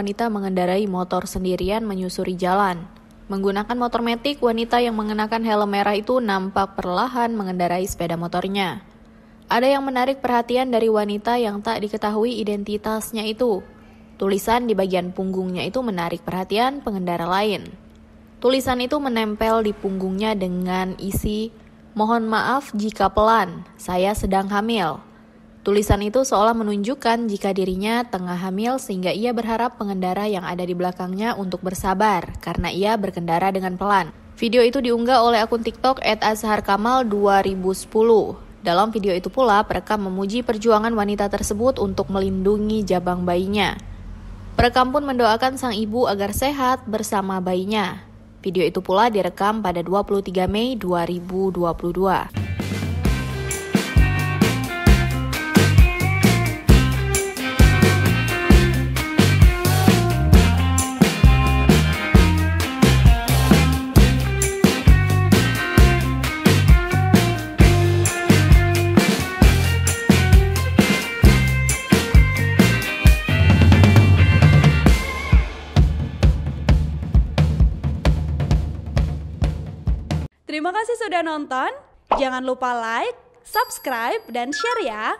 Wanita mengendarai motor sendirian menyusuri jalan. Menggunakan motor metik, wanita yang mengenakan helm merah itu nampak perlahan mengendarai sepeda motornya. Ada yang menarik perhatian dari wanita yang tak diketahui identitasnya itu. Tulisan di bagian punggungnya itu menarik perhatian pengendara lain. Tulisan itu menempel di punggungnya dengan isi, "Mohon maaf jika pelan, saya sedang hamil." Tulisan itu seolah menunjukkan jika dirinya tengah hamil sehingga ia berharap pengendara yang ada di belakangnya untuk bersabar karena ia berkendara dengan pelan. Video itu diunggah oleh akun TikTok @azharkamal2010. Dalam video itu pula perekam memuji perjuangan wanita tersebut untuk melindungi jabang bayinya. Perekam pun mendoakan sang ibu agar sehat bersama bayinya. Video itu pula direkam pada 23 Mei 2022. Terima kasih sudah nonton. Jangan lupa like, subscribe, dan share ya.